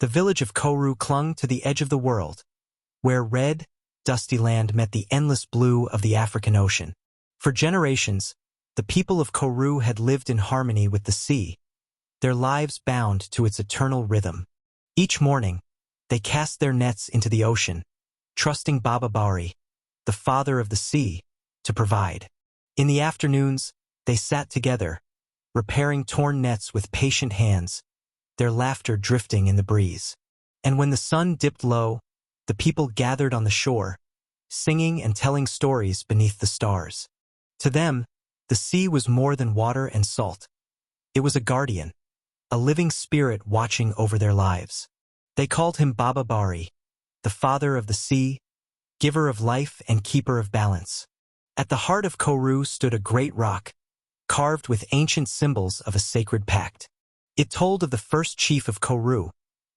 The village of Koru clung to the edge of the world, where red, dusty land met the endless blue of the African Ocean. For generations, the people of Koru had lived in harmony with the sea, their lives bound to its eternal rhythm. Each morning, they cast their nets into the ocean, trusting Baba Bari, the father of the sea, to provide. In the afternoons, they sat together, repairing torn nets with patient hands, their laughter drifting in the breeze. And when the sun dipped low, the people gathered on the shore, singing and telling stories beneath the stars. To them, the sea was more than water and salt. It was a guardian, a living spirit watching over their lives. They called him Baba Bari, the father of the sea, giver of life and keeper of balance. At the heart of Koru stood a great rock, carved with ancient symbols of a sacred pact. It told of the first chief of Koru,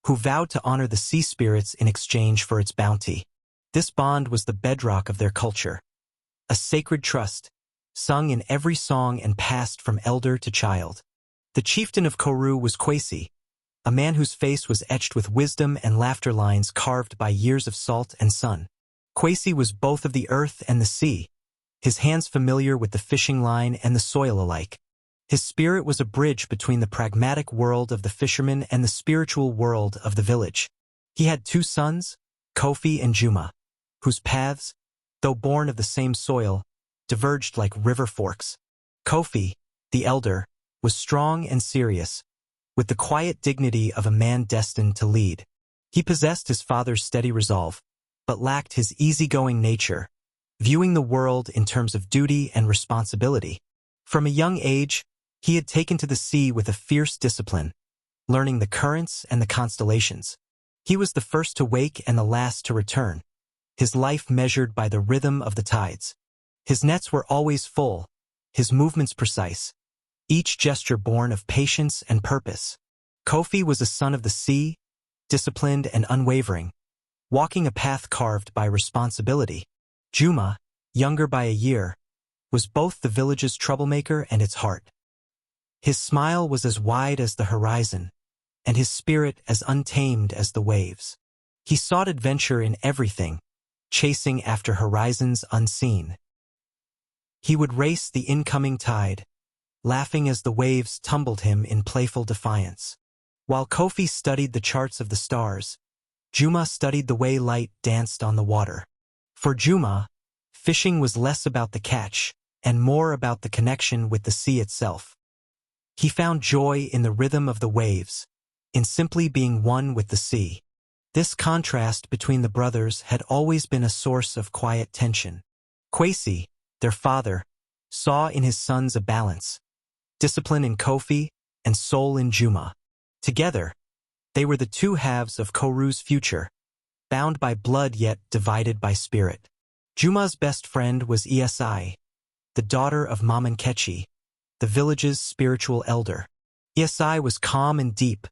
who vowed to honor the sea spirits in exchange for its bounty. This bond was the bedrock of their culture, a sacred trust, sung in every song and passed from elder to child. The chieftain of Koru was Kwesi, a man whose face was etched with wisdom and laughter lines carved by years of salt and sun. Kwesi was both of the earth and the sea, his hands familiar with the fishing line and the soil alike. His spirit was a bridge between the pragmatic world of the fisherman and the spiritual world of the village. He had two sons, Kofi and Juma, whose paths, though born of the same soil, diverged like river forks. Kofi, the elder, was strong and serious, with the quiet dignity of a man destined to lead. He possessed his father's steady resolve, but lacked his easygoing nature, viewing the world in terms of duty and responsibility. From a young age, he had taken to the sea with a fierce discipline, learning the currents and the constellations. He was the first to wake and the last to return, his life measured by the rhythm of the tides. His nets were always full, his movements precise, each gesture born of patience and purpose. Kofi was a son of the sea, disciplined and unwavering, walking a path carved by responsibility. Juma, younger by a year, was both the village's troublemaker and its heart. His smile was as wide as the horizon, and his spirit as untamed as the waves. He sought adventure in everything, chasing after horizons unseen. He would race the incoming tide, laughing as the waves tumbled him in playful defiance. While Kofi studied the charts of the stars, Juma studied the way light danced on the water. For Juma, fishing was less about the catch and more about the connection with the sea itself. He found joy in the rhythm of the waves, in simply being one with the sea. This contrast between the brothers had always been a source of quiet tension. Kwesi, their father, saw in his sons a balance, discipline in Kofi and soul in Juma. Together, they were the two halves of Koru's future, bound by blood yet divided by spirit. Juma's best friend was Esi, the daughter of Mamankechi, the village's spiritual elder. Esi was calm and deep,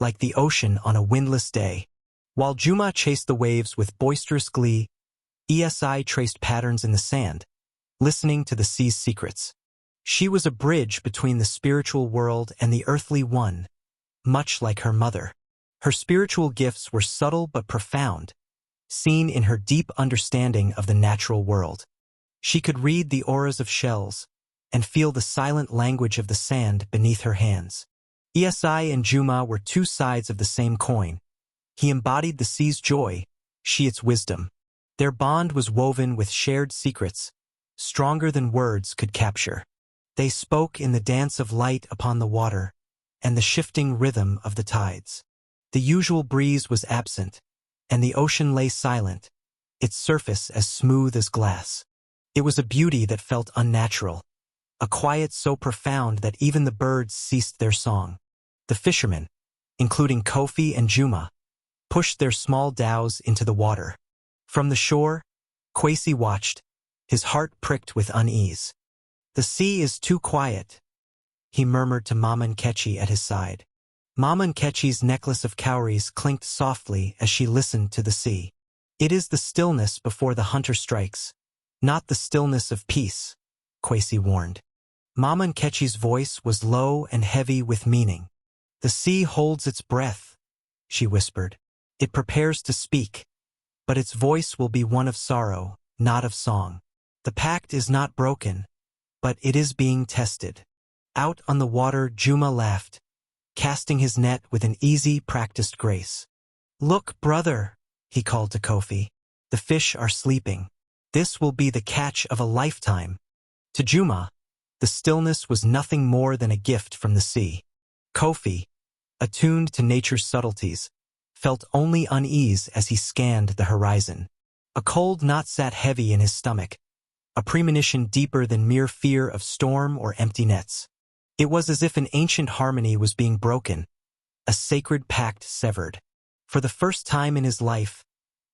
like the ocean on a windless day. While Juma chased the waves with boisterous glee, Esi traced patterns in the sand, listening to the sea's secrets. She was a bridge between the spiritual world and the earthly one, much like her mother. Her spiritual gifts were subtle but profound, seen in her deep understanding of the natural world. She could read the auras of shells and feel the silent language of the sand beneath her hands. Esi and Juma were two sides of the same coin. He embodied the sea's joy, she its wisdom. Their bond was woven with shared secrets, stronger than words could capture. They spoke in the dance of light upon the water and the shifting rhythm of the tides. The usual breeze was absent, and the ocean lay silent, its surface as smooth as glass. It was a beauty that felt unnatural, a quiet so profound that even the birds ceased their song. The fishermen, including Kofi and Juma, pushed their small dhows into the water. From the shore, Kwesi watched, his heart pricked with unease. "The sea is too quiet," he murmured to Mamankechi at his side. Mamankechi's necklace of cowries clinked softly as she listened to the sea. "It is the stillness before the hunter strikes, not the stillness of peace," Kwesi warned. Mamankechi's voice was low and heavy with meaning. "The sea holds its breath," she whispered. It prepares to speak, but its voice will be one of sorrow, not of song. The pact is not broken, but it is being tested. Out on the water, Juma laughed, casting his net with an easy, practiced grace. Look, brother, he called to Kofi. The fish are sleeping. This will be the catch of a lifetime. To Juma, the stillness was nothing more than a gift from the sea. Kofi, attuned to nature's subtleties, felt only unease as he scanned the horizon. A cold knot sat heavy in his stomach, a premonition deeper than mere fear of storm or empty nets. It was as if an ancient harmony was being broken, a sacred pact severed. For the first time in his life,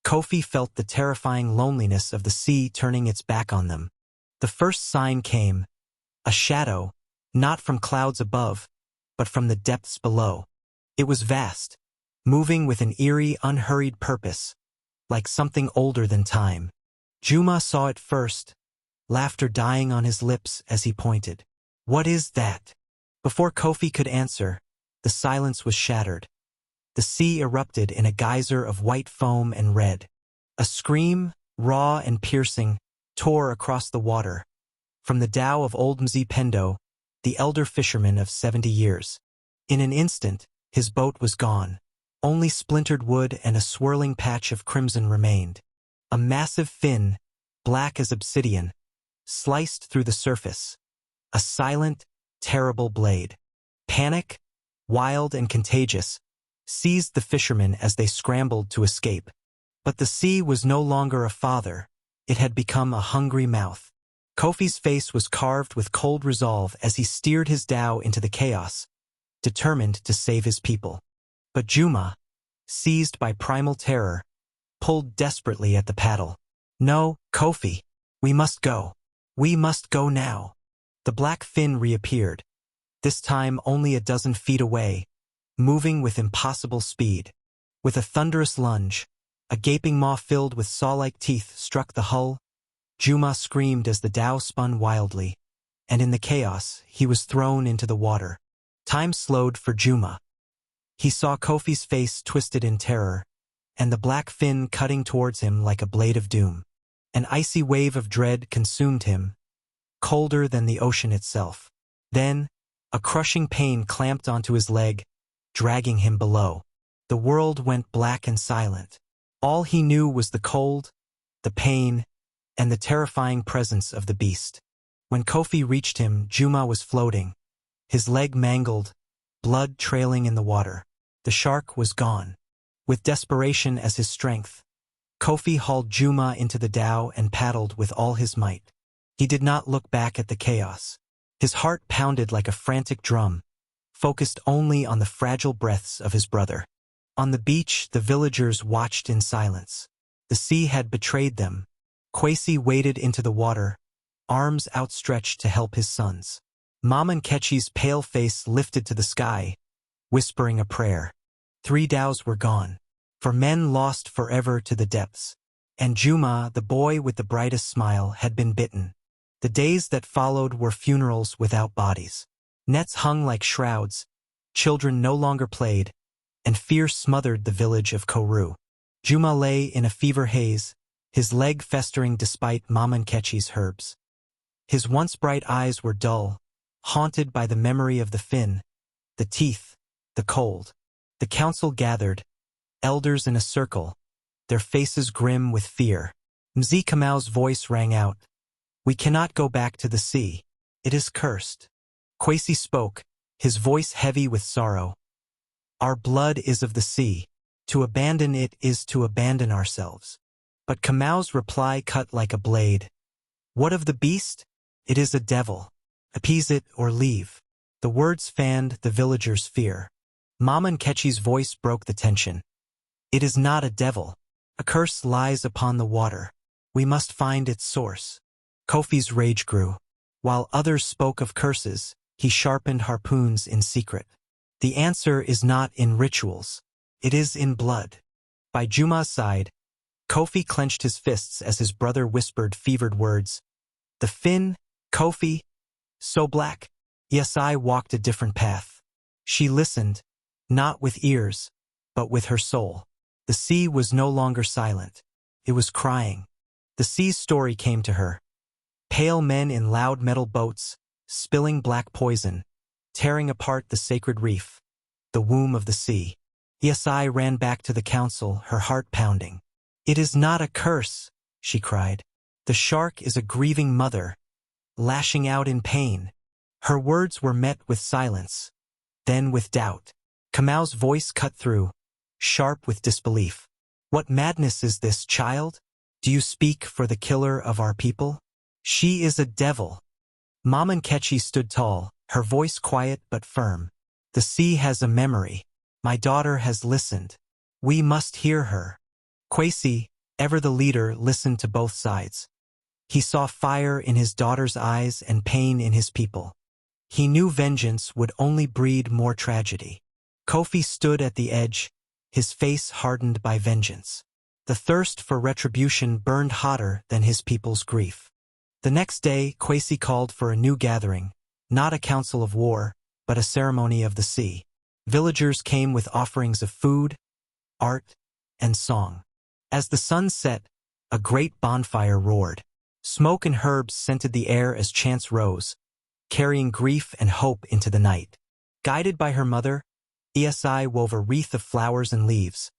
Kofi felt the terrifying loneliness of the sea turning its back on them. The first sign came, a shadow, not from clouds above, but from the depths below. It was vast, moving with an eerie, unhurried purpose, like something older than time. Juma saw it first, laughter dying on his lips as he pointed. What is that? Before Kofi could answer, the silence was shattered. The sea erupted in a geyser of white foam and red. A scream, raw and piercing, tore across the water. From the dhow of old Mzi Pendo, the elder fisherman of 70 years. In an instant, his boat was gone. Only splintered wood and a swirling patch of crimson remained. A massive fin, black as obsidian, sliced through the surface. A silent, terrible blade. Panic, wild and contagious, seized the fishermen as they scrambled to escape. But the sea was no longer a father. It had become a hungry mouth. Kofi's face was carved with cold resolve as he steered his dhow into the chaos, determined to save his people. But Juma, seized by primal terror, pulled desperately at the paddle. No, Kofi, we must go. We must go now. The black fin reappeared, this time only a dozen feet away, moving with impossible speed. With a thunderous lunge, a gaping maw filled with saw-like teeth struck the hull. Juma screamed as the dhow spun wildly, and in the chaos, he was thrown into the water. Time slowed for Juma. He saw Kofi's face twisted in terror, and the black fin cutting towards him like a blade of doom. An icy wave of dread consumed him, colder than the ocean itself. Then, a crushing pain clamped onto his leg, dragging him below. The world went black and silent. All he knew was the cold, the pain, and the terrifying presence of the beast. When Kofi reached him, Juma was floating, his leg mangled, blood trailing in the water. The shark was gone. With desperation as his strength, Kofi hauled Juma into the dhow and paddled with all his might. He did not look back at the chaos. His heart pounded like a frantic drum, focused only on the fragile breaths of his brother. On the beach, the villagers watched in silence. The sea had betrayed them. Kwesi waded into the water, arms outstretched to help his sons. Mama Nkechi's pale face lifted to the sky, whispering a prayer. 3 dhows were gone, for men lost forever to the depths. And Juma, the boy with the brightest smile, had been bitten. The days that followed were funerals without bodies. Nets hung like shrouds, children no longer played, and fear smothered the village of Koru. Juma lay in a fever haze, his leg festering despite Mama Nkechi's herbs. His once bright eyes were dull, haunted by the memory of the fin, the teeth, the cold. The council gathered, elders in a circle, their faces grim with fear. Mzi Kamau's voice rang out. We cannot go back to the sea. It is cursed. Kwesi spoke, his voice heavy with sorrow. Our blood is of the sea. To abandon it is to abandon ourselves. But Kamau's reply cut like a blade. What of the beast? It is a devil. Appease it or leave. The words fanned the villagers' fear. Mama Nkechi's voice broke the tension. It is not a devil. A curse lies upon the water. We must find its source. Kofi's rage grew. While others spoke of curses, he sharpened harpoons in secret. The answer is not in rituals. It is in blood. By Juma's side, Kofi clenched his fists as his brother whispered fevered words. The fin, Kofi, so black. Yes, I walked a different path. She listened, not with ears, but with her soul. The sea was no longer silent. It was crying. The sea's story came to her. Pale men in loud metal boats, spilling black poison, tearing apart the sacred reef, the womb of the sea. Esi ran back to the council, her heart pounding. "It is not a curse," she cried. "The shark is a grieving mother, lashing out in pain." Her words were met with silence, then with doubt. Kamau's voice cut through, sharp with disbelief. "What madness is this, child? Do you speak for the killer of our people? She is a devil." Mama Nkechi stood tall, her voice quiet but firm. "The sea has a memory. My daughter has listened. We must hear her." Kwesi, ever the leader, listened to both sides. He saw fire in his daughter's eyes and pain in his people. He knew vengeance would only breed more tragedy. Kofi stood at the edge, his face hardened by vengeance. The thirst for retribution burned hotter than his people's grief. The next day, Kwesi called for a new gathering, not a council of war, but a ceremony of the sea. Villagers came with offerings of food, art, and song. As the sun set, a great bonfire roared. Smoke and herbs scented the air as chants rose, carrying grief and hope into the night. Guided by her mother, Esi wove a wreath of flowers and leaves,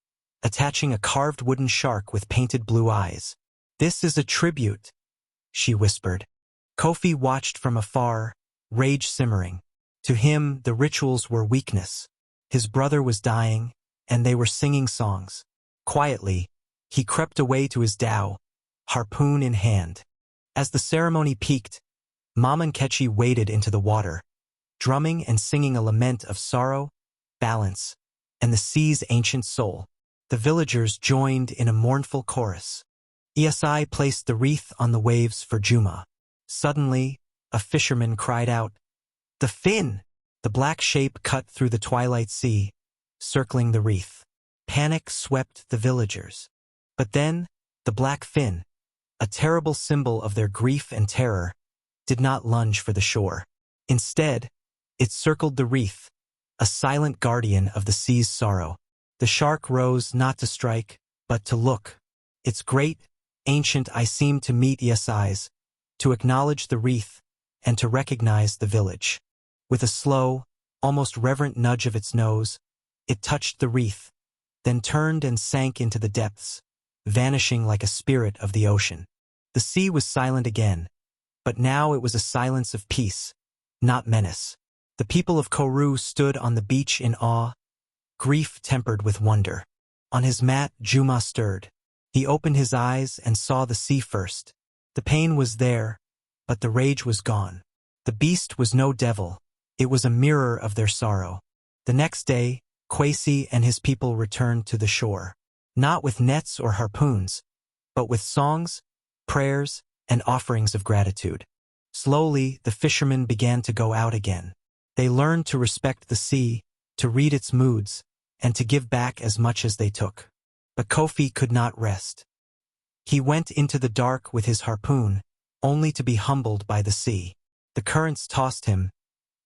attaching a carved wooden shark with painted blue eyes. "This is a tribute," she whispered. Kofi watched from afar, rage simmering. To him, the rituals were weakness. His brother was dying, and they were singing songs. Quietly, he crept away to his dhow, harpoon in hand. As the ceremony peaked, Mama Nkechi waded into the water, drumming and singing a lament of sorrow, balance, and the sea's ancient soul. The villagers joined in a mournful chorus. Esi placed the wreath on the waves for Juma. Suddenly, a fisherman cried out, "The fin!" The black shape cut through the twilight sea, circling the wreath. Panic swept the villagers. But then, the black fin, a terrible symbol of their grief and terror, did not lunge for the shore. Instead, it circled the wreath, a silent guardian of the sea's sorrow. The shark rose not to strike, but to look. Its great, ancient eye seemed to meet Yesai's, to acknowledge the wreath, and to recognize the village. With a slow, almost reverent nudge of its nose, it touched the wreath, then turned and sank into the depths, vanishing like a spirit of the ocean. The sea was silent again, but now it was a silence of peace, not menace. The people of Koru stood on the beach in awe, grief tempered with wonder. On his mat, Juma stirred. He opened his eyes and saw the sea first. The pain was there, but the rage was gone. The beast was no devil. It was a mirror of their sorrow. The next day, Kwesi and his people returned to the shore, not with nets or harpoons, but with songs, prayers, and offerings of gratitude. Slowly, the fishermen began to go out again. They learned to respect the sea, to read its moods, and to give back as much as they took. But Kofi could not rest. He went into the dark with his harpoon, only to be humbled by the sea. The currents tossed him,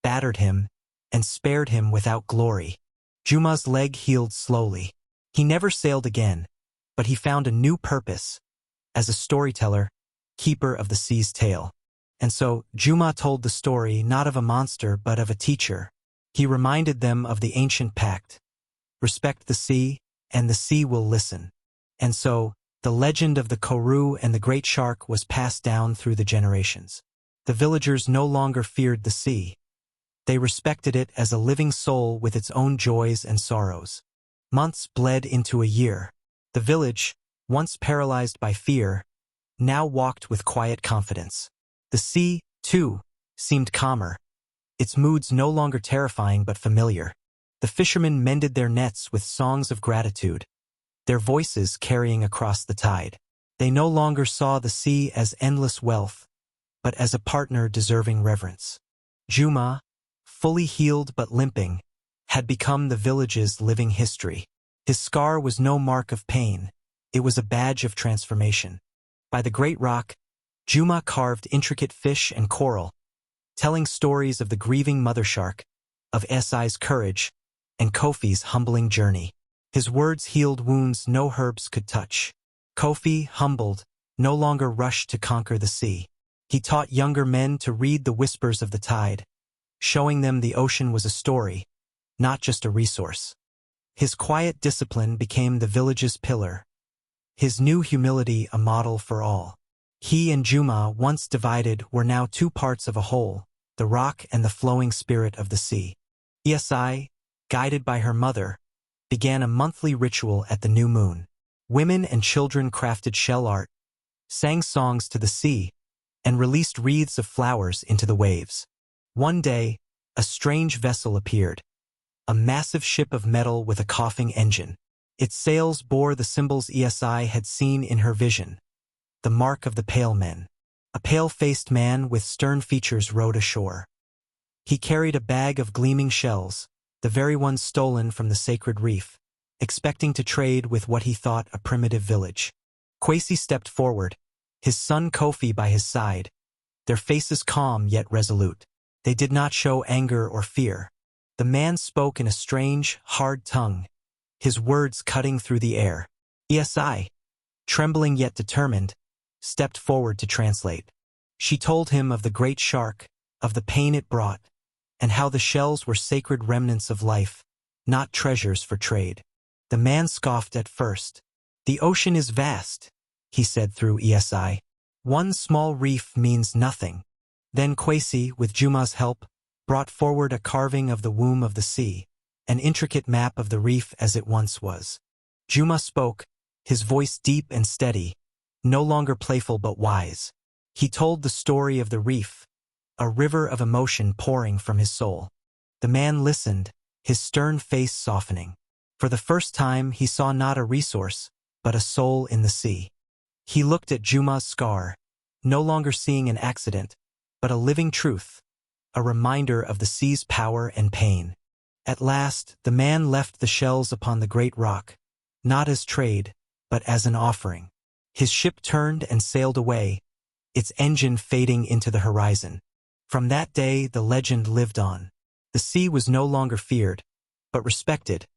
battered him, and spared him without glory. Juma's leg healed slowly. He never sailed again, but he found a new purpose, as a storyteller, keeper of the sea's tale. And so, Juma told the story not of a monster but of a teacher. He reminded them of the ancient pact. Respect the sea, and the sea will listen. And so, the legend of the Koru and the great shark was passed down through the generations. The villagers no longer feared the sea. They respected it as a living soul with its own joys and sorrows. Months bled into a year. The village, once paralyzed by fear, now walked with quiet confidence. The sea, too, seemed calmer, its moods no longer terrifying but familiar. The fishermen mended their nets with songs of gratitude, their voices carrying across the tide. They no longer saw the sea as endless wealth, but as a partner deserving reverence. Juma, fully healed but limping, had become the village's living history. His scar was no mark of pain, it was a badge of transformation. By the great rock, Juma carved intricate fish and coral, telling stories of the grieving mother shark, of Esai's courage, and Kofi's humbling journey. His words healed wounds no herbs could touch. Kofi, humbled, no longer rushed to conquer the sea. He taught younger men to read the whispers of the tide, showing them the ocean was a story, not just a resource. His quiet discipline became the village's pillar, his new humility a model for all. He and Juma, once divided, were now two parts of a whole, the rock and the flowing spirit of the sea. Esi, guided by her mother, began a monthly ritual at the new moon. Women and children crafted shell art, sang songs to the sea, and released wreaths of flowers into the waves. One day, a strange vessel appeared, a massive ship of metal with a coughing engine. Its sails bore the symbols Esi had seen in her vision, the mark of the pale men. A pale-faced man with stern features rowed ashore. He carried a bag of gleaming shells, the very ones stolen from the sacred reef, expecting to trade with what he thought a primitive village. Kwesi stepped forward, his son Kofi by his side, their faces calm yet resolute. They did not show anger or fear. The man spoke in a strange, hard tongue, his words cutting through the air. Esi, trembling yet determined, stepped forward to translate. She told him of the great shark, of the pain it brought, and how the shells were sacred remnants of life, not treasures for trade. The man scoffed at first. "The ocean is vast," he said through Esi. "One small reef means nothing." Then Kwesi, with Juma's help, brought forward a carving of the womb of the sea, an intricate map of the reef as it once was. Juma spoke, his voice deep and steady, no longer playful but wise. He told the story of the reef, a river of emotion pouring from his soul. The man listened, his stern face softening. For the first time he saw not a resource, but a soul in the sea. He looked at Juma's scar, no longer seeing an accident, but a living truth, a reminder of the sea's power and pain. At last, the man left the shells upon the great rock, not as trade, but as an offering. His ship turned and sailed away, its engine fading into the horizon. From that day, the legend lived on. The sea was no longer feared, but respected,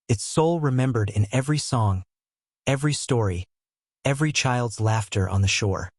its soul remembered in every song, every story, every child's laughter on the shore.